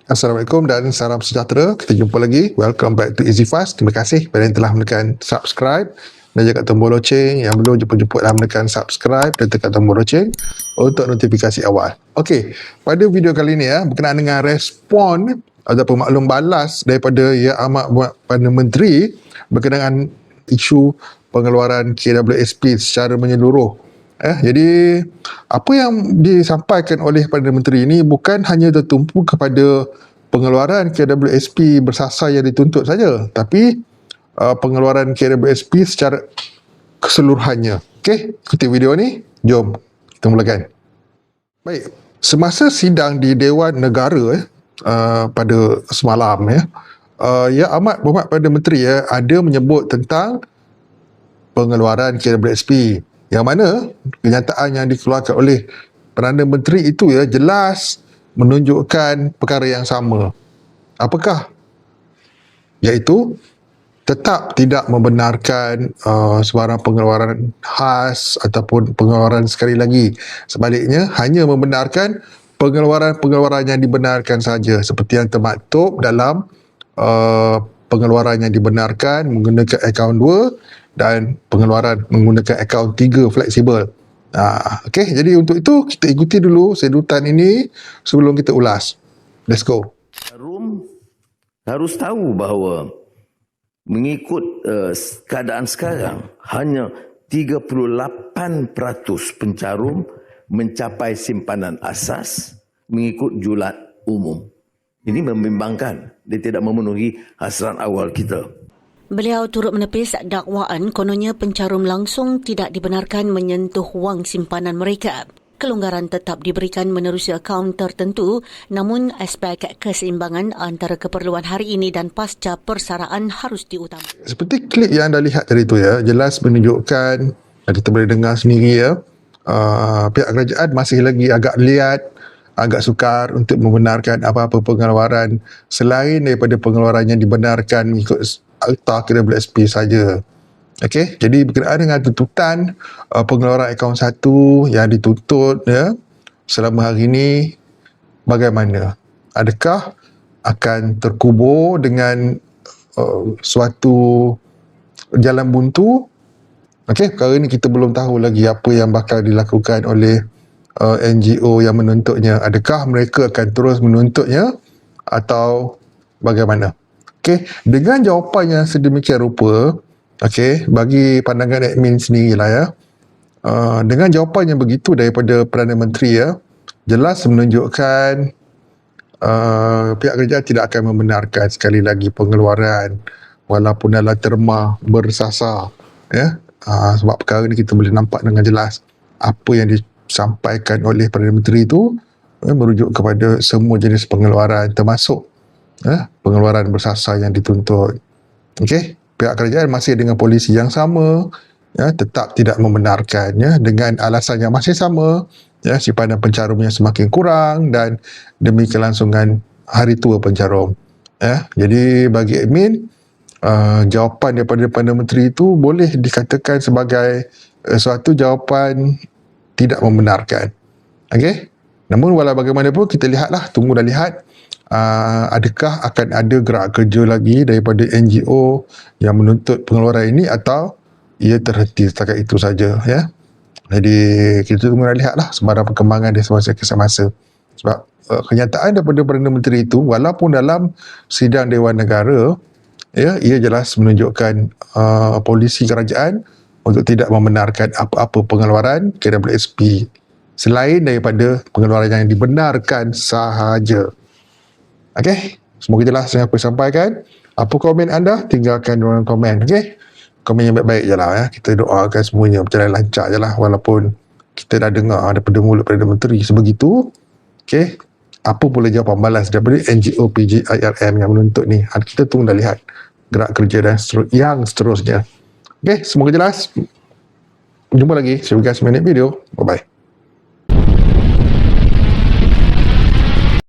Assalamualaikum dan salam sejahtera. Kita jumpa lagi. Welcome back to Easy Fast. Terima kasih kepada yang telah menekan subscribe dan juga tombol loceng. Yang belum jemput-jemput dah menekan subscribe dan tekan tombol loceng untuk notifikasi awal. Okey, pada video kali ini berkenaan dengan respon ataupun maklum balas daripada Yang Amat Perdana Menteri berkenaan isu pengeluaran KWSP secara menyeluruh. Jadi apa yang disampaikan oleh Perdana Menteri ini bukan hanya tertumpu kepada pengeluaran KWSP bersasar yang dituntut saja, tapi pengeluaran KWSP secara keseluruhannya. Okey, ikuti video ni. Jom kita mulakan. Baik, semasa sidang di Dewan Negara pada semalam Yang Amat Perdana Menteri ada menyebut tentang pengeluaran KWSP, yang mana kenyataan yang dikeluarkan oleh Perdana Menteri itu jelas menunjukkan perkara yang sama. Apakah? Iaitu tetap tidak membenarkan sebarang pengeluaran khas ataupun pengeluaran sekali lagi. Sebaliknya, hanya membenarkan pengeluaran-pengeluaran yang dibenarkan saja, seperti yang termaktub dalam pengeluaran yang dibenarkan menggunakan akaun 2 dan pengeluaran menggunakan akaun 3 fleksibel. Okey, jadi untuk itu kita ikuti dulu sedutan ini sebelum kita ulas. Let's go. Rum harus tahu bahawa mengikut keadaan sekarang hanya 38% pencarum mencapai simpanan asas mengikut julat umum. Ini membimbangkan. Dia tidak memenuhi hasrat awal kita. Beliau turut menepis dakwaan kononnya pencarum langsung tidak dibenarkan menyentuh wang simpanan mereka. Kelonggaran tetap diberikan menerusi akaun tertentu, namun aspek keseimbangan antara keperluan hari ini dan pasca persaraan harus diutamakan. Seperti klip yang anda lihat tadi itu jelas menunjukkan, kita boleh dengar sendiri pihak kerajaan masih lagi agak liat, agak sukar untuk membenarkan apa-apa pengeluaran selain daripada pengeluaran yang dibenarkan mengikut akta KWSP saja. Okey, jadi berkenaan dengan tuntutan pengeluaran akaun 1 yang dituntut selama hari ini, bagaimana? Adakah akan terkubur dengan suatu jalan buntu? Okey, perkara ini kita belum tahu lagi apa yang bakal dilakukan oleh NGO yang menuntutnya. Adakah mereka akan terus menuntutnya atau bagaimana? Okey, dengan jawapan yang sedemikian rupa, bagi pandangan admin sendirilah dengan jawapan yang begitu daripada Perdana Menteri jelas menunjukkan pihak kerajaan tidak akan membenarkan sekali lagi pengeluaran walaupun dalam terma bersasar sebab perkara ini kita boleh nampak dengan jelas apa yang disampaikan oleh Perdana Menteri itu merujuk kepada semua jenis pengeluaran termasuk pengeluaran bersasar yang dituntut. Okey, pihak kerajaan masih dengan polisi yang sama, tetap tidak membenarkan dengan alasan yang masih sama, simpanan pencharumnya semakin kurang dan demi kelangsungan hari tua pencarum. Jadi bagi admin, jawapan daripada Perdana Menteri itu boleh dikatakan sebagai suatu jawapan tidak membenarkan. Okey, namun walau bagaimanapun kita lihatlah, tunggu dan lihat adakah akan ada gerak kerja lagi daripada NGO yang menuntut pengeluaran ini atau ia terhenti setakat itu saja. Jadi kita tunggu dan lihatlah sebarang perkembangan di semasa ke semasa. Sebab kenyataan daripada Perdana Menteri itu walaupun dalam sidang Dewan Negara ia jelas menunjukkan polisi kerajaan untuk tidak membenarkan apa-apa pengeluaran KWSP selain daripada pengeluaran yang dibenarkan sahaja. Okey, semoga jelas yang apa sampaikan. Apa komen anda? Tinggalkan dalam komen. Okey, komen yang baik-baik je lah. Kita doakan semuanya berjalan lancar je lah, walaupun kita dah dengar daripada mulut Perdana Menteri sebegitu. Okey, apa pula jawapan balas daripada NGO PJIRM yang menuntut ni? Kita tunggu dan lihat gerak kerja dan yang seterusnya. Okey, semoga jelas. Jumpa lagi. See you guys in the next video. Bye-bye.